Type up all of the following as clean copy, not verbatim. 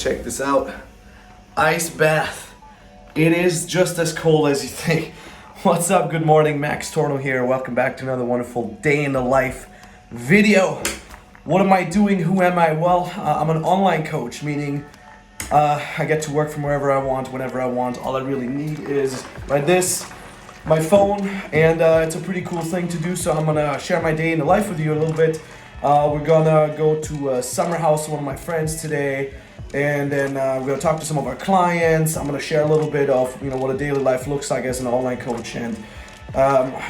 check this out. Ice bath. It is just as cold as you think. What's up? Good morning, Max Tornow here. Welcome back to another wonderful day in the life video. What am I doing? Who am I? Well, I'm an online coach, meaning I get to work from wherever I want, whenever I want. All I really need is my phone, and it's a pretty cool thing to do. So I'm gonna share my day in the life with you a little bit. We're gonna go to a summer house with one of my friends today, and then we're gonna talk to some of our clients. I'm gonna share a little bit of what a daily life looks like as an online coach, and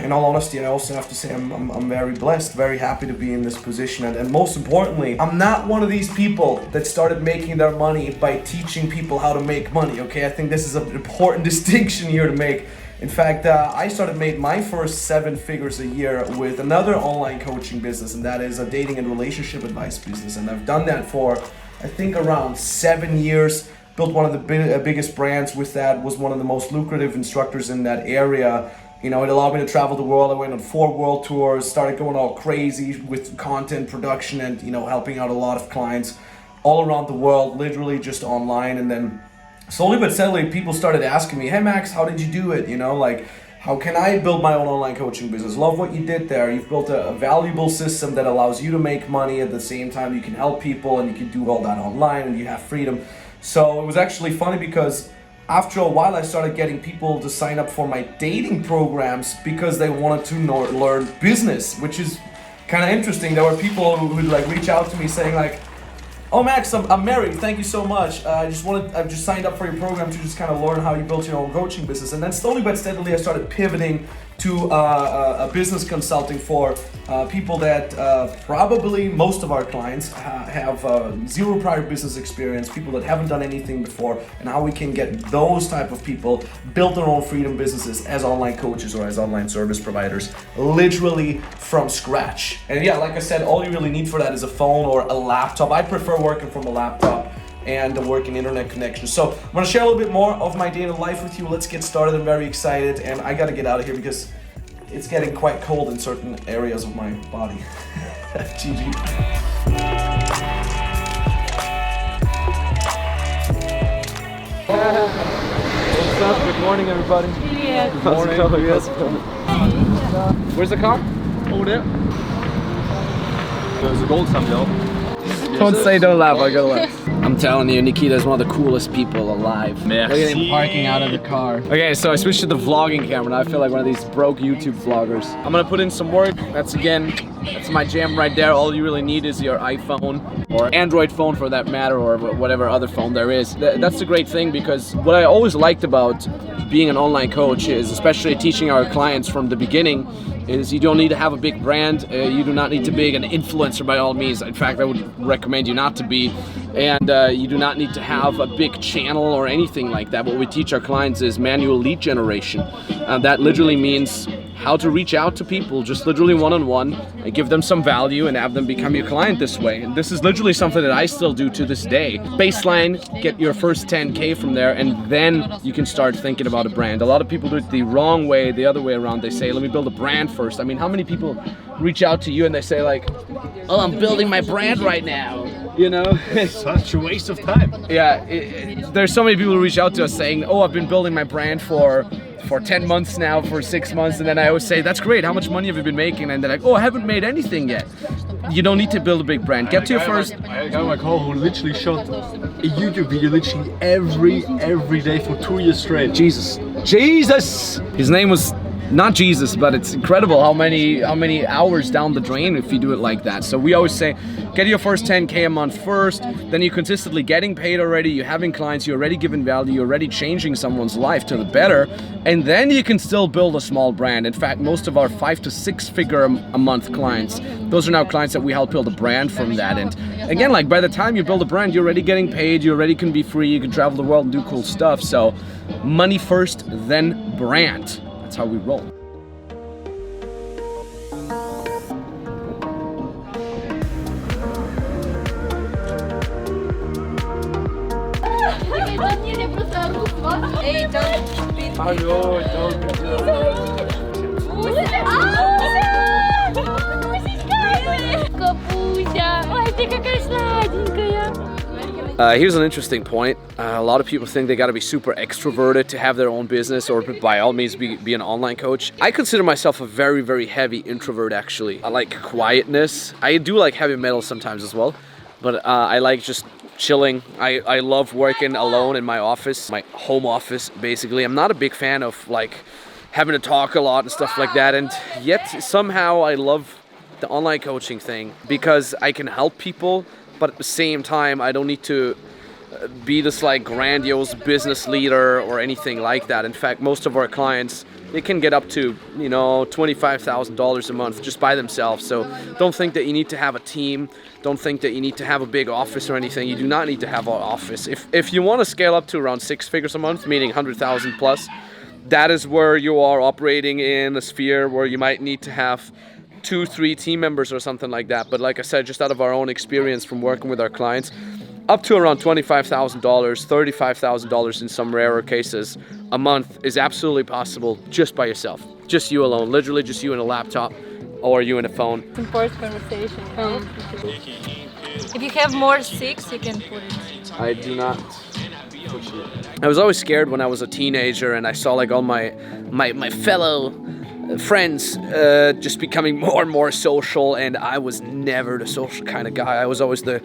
in all honesty, I also have to say I'm very blessed, very happy to be in this position, and most importantly, I'm not one of these people that started making their money by teaching people how to make money. Okay, I think this is an important distinction here to make. In fact, I started made my first 7 figures a year with another online coaching business, and that is a dating and relationship advice business. And I've done that for, I think, around 7 years. Built one of the biggest brands with that, was one of the most lucrative instructors in that area. It allowed me to travel the world. I went on 4 world tours, started going all crazy with content production and, helping out a lot of clients all around the world, literally just online. And then slowly but steadily, people started asking me, hey Max, how did you do it? How can I build my own online coaching business? Love what you did there. You've built a valuable system that allows you to make money at the same time. You can help people and you can do all that online and you have freedom. So it was actually funny because after a while, I started getting people to sign up for my dating programs because they wanted to learn business, which is kind of interesting. There were people who would reach out to me saying oh Max, I'm married, thank you so much. I've just signed up for your program to just kind of learn how you built your own coaching business. And then slowly but steadily I started pivoting to a business consulting for people that probably most of our clients have zero prior business experience, people that haven't done anything before, and how we can get those type of people build their own freedom businesses as online coaches or as online service providers, literally from scratch. And yeah, like I said, all you really need for that is a phone or a laptop. I prefer working from a laptop and a working internet connection. So I'm gonna share a little bit more of my day in life with you. Let's get started. I'm very excited, and I gotta get out of here because it's getting quite cold in certain areas of my body. GG. What's up? Good morning, everybody. Привет. How's it going? How's it going? Where's the car? Over there. There's a gold stamp, yo. Don't say, don't laugh, I gotta laugh. I'm telling you, Nikita's one of the coolest people alive. Merci. Look at him parking out of the car. Okay, so I switched to the vlogging camera and I feel like one of these broke YouTube vloggers. I'm gonna put in some work. That's my jam right there. All you really need is your iPhone or Android phone for that matter, or whatever other phone there is. That's the great thing, because what I always liked about being an online coach is, especially teaching our clients from the beginning, is you don't need to have a big brand. You do not need to be an influencer by all means. In fact, I would recommend you not to be. And you do not need to have a big channel or anything like that. What we teach our clients is manual lead generation. That literally means how to reach out to people, just literally one-on-one, and give them some value and have them become your client this way. And this is literally something that I still do to this day. Baseline, get your first 10K from there, and then you can start thinking about a brand. A lot of people do it the wrong way, the other way around. They say, let me build a brand first. I mean, how many people reach out to you and they say oh, I'm building my brand right now? Such a waste of time. Yeah, there's so many people who reach out to us saying, oh, I've been building my brand for 10 months now, for 6 months, and then I always say, that's great, how much money have you been making? And they're like, oh, I haven't made anything yet. You don't need to build a big brand. Get to your first. I had a guy on my call who literally shot a YouTube video literally every day for 2 years straight. Jesus. His name was not Jesus, but it's incredible how many hours down the drain if you do it like that. So we always say, get your first 10K a month first, then you're consistently getting paid already, you're having clients, you're already giving value, you're already changing someone's life to the better, and then you can still build a small brand. In fact, most of our 5 to 6 figure a month clients, those are now clients that we help build a brand from that. And again, by the time you build a brand, you're already getting paid, you already can be free, you can travel the world and do cool stuff. So money first, then brand. That's how we roll. Алло, Капуся! Ой, ты какая сладенькая! Here's an interesting point. A lot of people think they got to be super extroverted to have their own business, or by all means be an online coach. I consider myself a very, very heavy introvert, actually. I like quietness. I do like heavy metal sometimes as well, but I like just chilling. I love working alone in my office, my home office, basically. I'm not a big fan of like having to talk a lot and stuff like that, and yet somehow I love the online coaching thing because I can help people, but at the same time I don't need to be this like grandiose business leader or anything like that. In fact, most of our clients, they can get up to, you know, $25,000 a month just by themselves. So don't think that you need to have a team. Don't think that you need to have a big office or anything. You do not need to have an office. If you want to scale up to around 6 figures a month, meaning 100,000 plus, that is where you are operating in a sphere where you might need to have 2-3 team members or something like that. But like I said, just out of our own experience from working with our clients, up to around $25,000, $35,000 in some rarer cases a month is absolutely possible just by yourself. Just you alone, literally just you and a laptop or you and a phone. It's important conversation. If you have more 6, you can put it. I do not push it. I was always scared when I was a teenager and I saw like all my fellow friends just becoming more and more social, and I was never the social kind of guy. I was always the,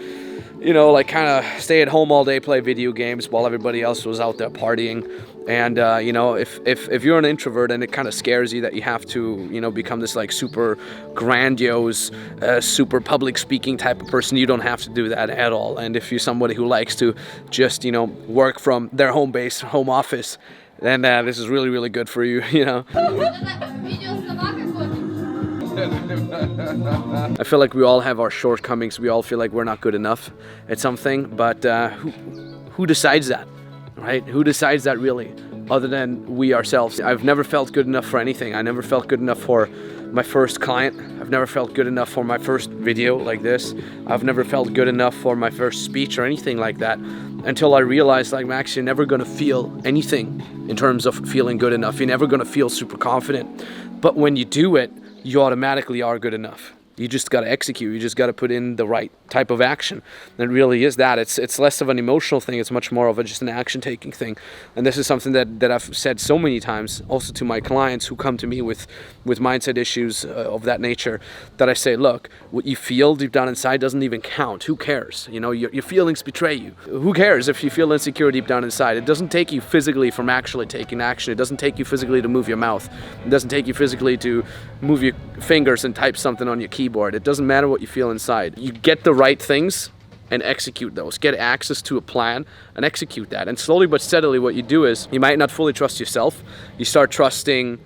you know, like kind of stay at home all day, play video games while everybody else was out there partying. And you know, if you're an introvert and it kind of scares you that you have to, you know, become this like super grandiose, super public speaking type of person, you don't have to do that at all. And if you're somebody who likes to just, you know, work from their home base, home office, then this is really, really good for you, you know. I feel like we all have our shortcomings. We all feel like we're not good enough at something, but who decides that, right? Who decides that really, other than we ourselves? I've never felt good enough for anything. I never felt good enough for my first client. I've never felt good enough for my first video like this. I've never felt good enough for my first speech or anything like that, until I realized, like, Max, you're never gonna feel anything in terms of feeling good enough. You're never gonna feel super confident. But when you do it, you automatically are good enough. You just got to execute. You just got to put in the right type of action. And it really is that. It's less of an emotional thing. It's much more of just an action-taking thing. And this is something that I've said so many times, also to my clients who come to me with mindset issues of that nature, that I say, look, what you feel deep down inside doesn't even count. Who cares? You know, your feelings betray you. Who cares if you feel insecure deep down inside? It doesn't take you physically from actually taking action. It doesn't take you physically to move your mouth. It doesn't take you physically to move your fingers and type something on your keyboard. It doesn't matter what you feel inside. You get the right things and execute those. Get access to a plan and execute that. And slowly but steadily what you do is, you might not fully trust yourself. You start trusting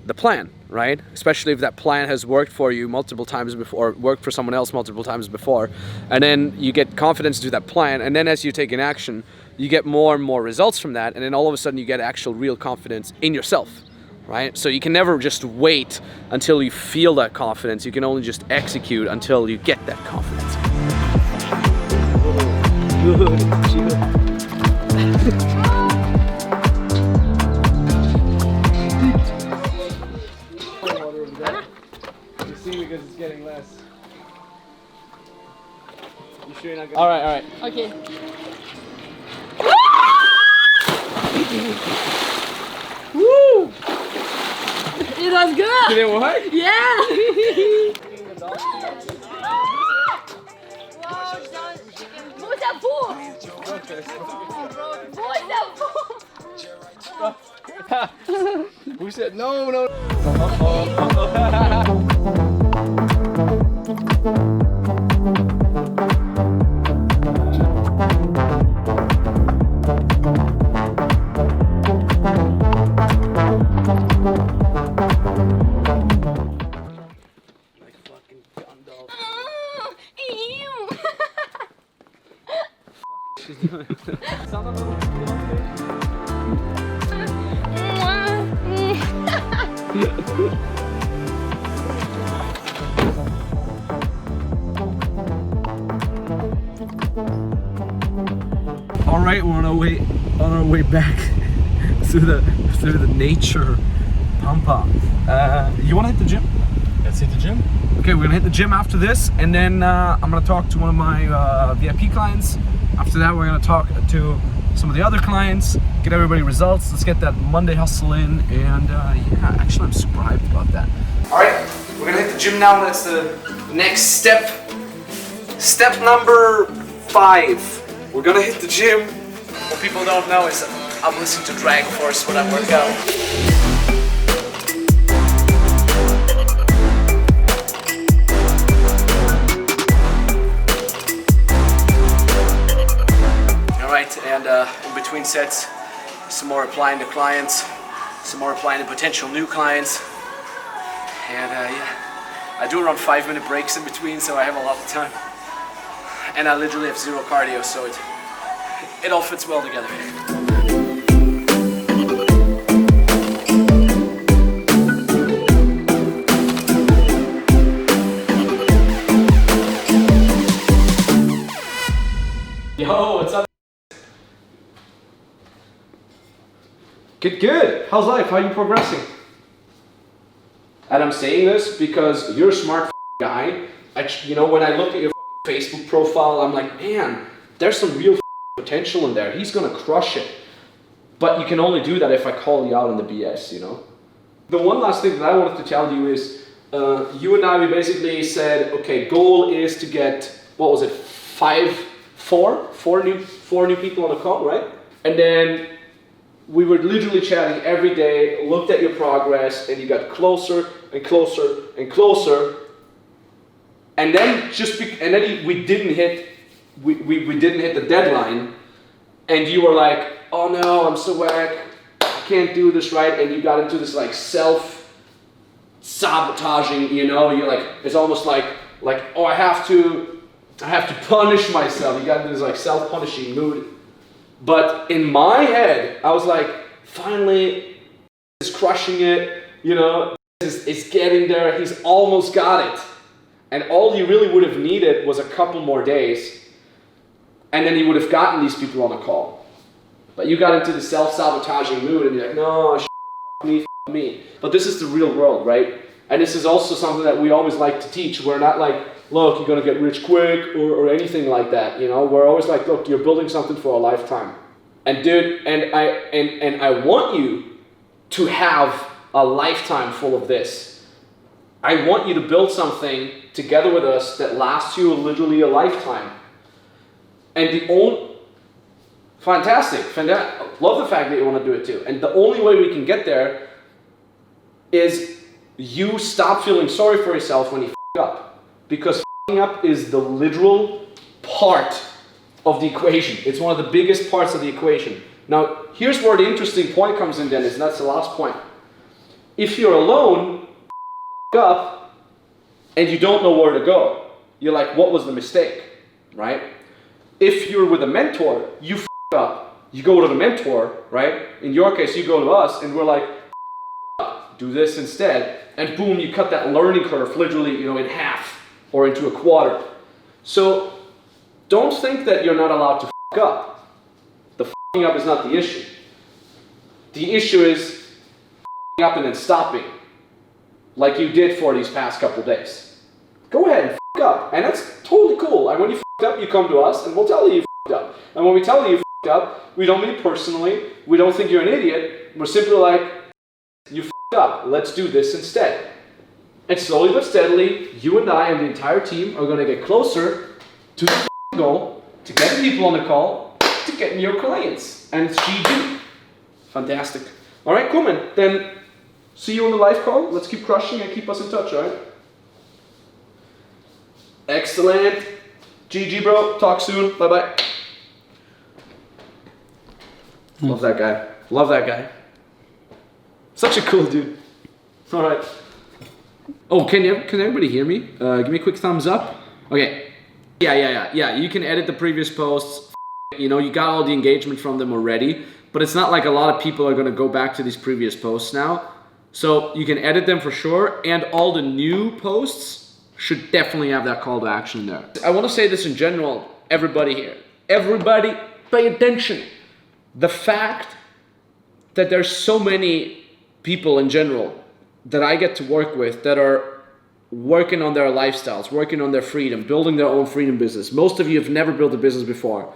the plan, right? Especially if that plan has worked for you multiple times before, or worked for someone else multiple times before. And then you get confidence to do that plan. And then as you take an action, you get more and more results from that. And then all of a sudden you get actual real confidence in yourself. Right? So you can never just wait until you feel that confidence. You can only just execute until you get that confidence. You see, because it's getting less. You sure you're not gonna... All right. Okay. Woo! It was good! Did it work? Yeah! Who said no? All right, we're on our way back through the nature pump up. You want to hit the gym? Let's hit the gym. Okay, we're gonna hit the gym after this, and then I'm gonna talk to one of my VIP clients, After that, we're gonna talk to some of the other clients, get everybody results. Let's get that Monday hustle in, and yeah, actually I'm super hyped about that. All right, we're gonna hit the gym now. That's the next step. Step number 5. We're gonna hit the gym. What people don't know is I'm listening to Drag Force when I work out. And in between sets, some more applying to clients, some more applying to potential new clients. And yeah, I do around 5-minute breaks in between, so I have a lot of time. And I literally have 0 cardio, so it all fits well together. Yo, what's up? Good. How's life? How are you progressing? And I'm saying this because you're a smart guy. You know, when I look at your Facebook profile, I'm like, man, there's some real potential in there. He's gonna crush it. But you can only do that if I call you out on the BS, you know? The one last thing that I wanted to tell you is, you and I, we basically said, okay, goal is to get, what was it, 4 new people on the call, right? And then we were literally chatting every day, looked at your progress, and you got closer and closer and closer. And then we didn't hit the deadline, and you were like, oh no, I'm so whack, I can't do this right, and you got into this like self-sabotaging, you know, you're like, it's almost like oh, I have to punish myself. You got into this like self-punishing mood. But in my head, I was like, finally, he's crushing it, you know, it's getting there, he's almost got it. And all you really would have needed was a couple more days, and then you would have gotten these people on a call. But you got into the self-sabotaging mood, and you're like, no, me. But this is the real world, right? And this is also something that we always like to teach. We're not like, look, you're gonna get rich quick or anything like that, you know? We're always like, look, you're building something for a lifetime. And dude, and I want you to have a lifetime full of this. I want you to build something together with us that lasts you literally a lifetime. And fantastic, love the fact that you want to do it too. And the only way we can get there is you stop feeling sorry for yourself when you f*** up. Because f***ing up is the literal part of the equation. It's one of the biggest parts of the equation. Now, here's where the interesting point comes in, Dennis, and that's the last point. If you're alone, f*** up, and you don't know where to go, you're like, what was the mistake, right? If you're with a mentor, you f*** up, you go to the mentor, right? In your case, you go to us, and we're like, do this instead, and boom, you cut that learning curve literally, you know, in half or into a quarter. So don't think that you're not allowed to f*** up. The f***ing up is not the issue. The issue is f***ing up and then stopping, like you did for these past couple days. Go ahead and f*** up, and that's totally cool. And when you f*** up, you come to us, and we'll tell you f***ed up. And when we tell you you f***ed up, we don't mean it personally. We don't think you're an idiot. We're simply like, you f***ed up. Let's do this instead. And slowly but steadily, you and I and the entire team are going to get closer to the goal, to get people on the call, to get your clients. And it's GG. Fantastic. All right, cool, man. Then see you on the live call. Let's keep crushing and keep us in touch, all right? Excellent. GG, bro. Talk soon. Bye-bye. Love that guy. Love that guy. Such a cool dude. All right. Oh, can everybody hear me? Give me a quick thumbs up. Okay. Yeah. You can edit the previous posts. You know, you got all the engagement from them already. But it's not like a lot of people are going to go back to these previous posts now. So you can edit them for sure. And all the new posts should definitely have that call to action there. I want to say this in general, everybody here. Everybody, pay attention. The fact that there's so many people in general that I get to work with that are working on their lifestyles, working on their freedom, building their own freedom business. Most of you have never built a business before.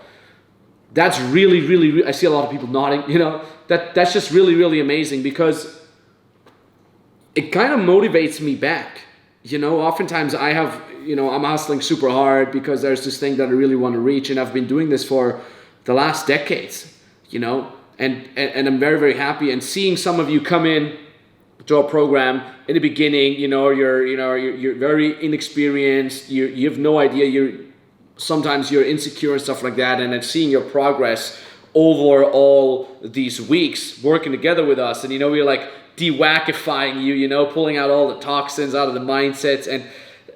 that's really, I see a lot of people nodding, you know, that's just really amazing, because it kind of motivates me back. You know, oftentimes I have, you know, I'm hustling super hard because there's this thing that I really want to reach, and I've been doing this for the last decades, you know, and I'm very happy. And seeing some of you come in to our program in the beginning, you know, you're very inexperienced, you have no idea, sometimes you're insecure and stuff like that, and then seeing your progress over all these weeks working together with us, and you know, we're like de-wackifying you, you know, pulling out all the toxins out of the mindsets. And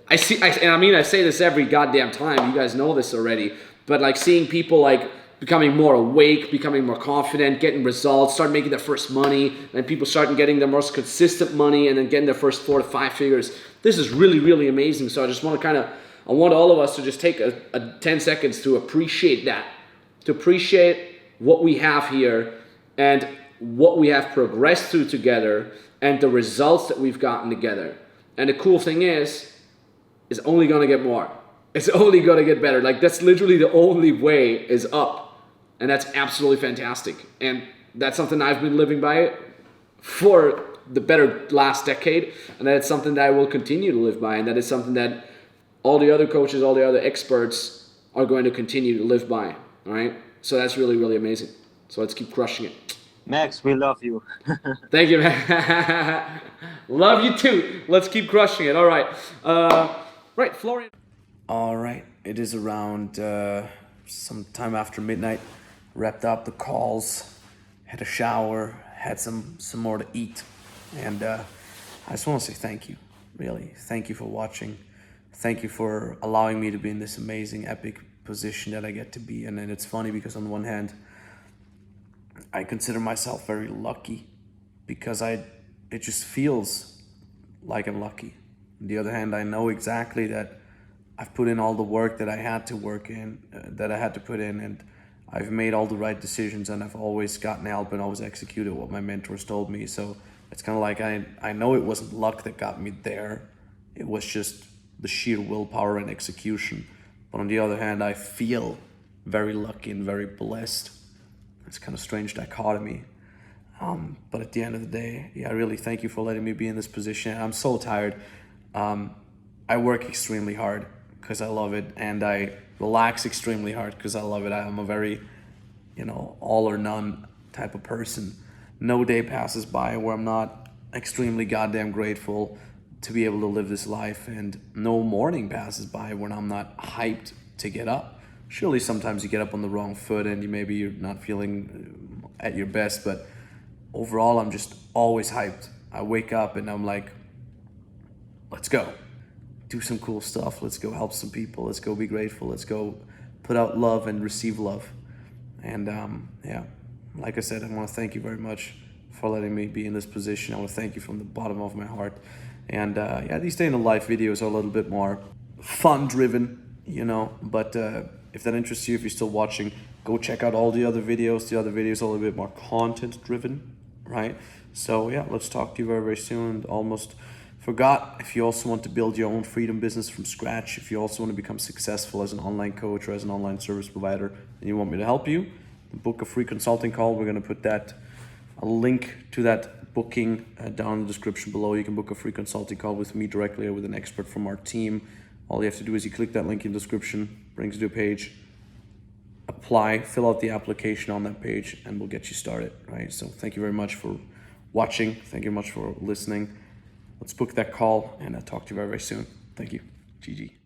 I say this every goddamn time, you guys know this already, but like seeing people like becoming more awake, becoming more confident, getting results, start making their first money, and people starting getting their most consistent money, and then getting their first 4 to 5 figures. This is really amazing. So I just want to I want all of us to just take a 10 seconds to appreciate that, to appreciate what we have here and what we have progressed through together and the results that we've gotten together. And the cool thing is, it's only going to get more. It's only going to get better. Like, that's literally the only way is up. And that's absolutely fantastic. And that's something I've been living by for the better last decade. And that's something that I will continue to live by. And that is something that all the other coaches, all the other experts are going to continue to live by. All right? So that's really amazing. So let's keep crushing it. Max, we love you. Thank you, man. Love you too. Let's keep crushing it. All right. Right, Florian. All right, it is around sometime after midnight. Wrapped up the calls, had a shower, had some more to eat, and I just want to say thank you. Really, thank you for watching. Thank you for allowing me to be in this amazing, epic position that I get to be in. And it's funny because on the one hand, I consider myself very lucky because it just feels like I'm lucky. On the other hand, I know exactly that I've put in all the work that I had to put in, and I've made all the right decisions, and I've always gotten help and always executed what my mentors told me. So it's kind of like I know it wasn't luck that got me there. It was just the sheer willpower and execution. But on the other hand, I feel very lucky and very blessed. It's kind of strange dichotomy. But at the end of the day, yeah, really thank you for letting me be in this position. I'm so tired. I work extremely hard because I love it, and I relax extremely hard because I love it. I'm a very, all or none type of person. No day passes by where I'm not extremely goddamn grateful to be able to live this life, and no morning passes by when I'm not hyped to get up. Surely sometimes you get up on the wrong foot and you're not feeling at your best, but overall I'm just always hyped. I wake up and I'm like, let's go. Do some cool stuff. Let's go help some people. Let's go be grateful. Let's go put out love and receive love. And yeah, like I said, I want to thank you very much for letting me be in this position. I want to thank you from the bottom of my heart. And yeah, these day in the life videos are a little bit more fun driven, but if that interests you, if you're still watching, go check out all the other videos. The other videos are a little bit more content driven, right? So yeah, let's talk to you very, very soon. And almost forgot, if you also want to build your own freedom business from scratch, if you also want to become successful as an online coach or as an online service provider, and you want me to help you, book a free consulting call. We're going to put a link to that booking down in the description below. You can book a free consulting call with me directly or with an expert from our team. All you have to do is you click that link in the description, brings you to a page, apply, fill out the application on that page, and we'll get you started, right? So thank you very much for watching. Thank you very much for listening. Let's book that call, and I'll talk to you very, very soon. Thank you. GG.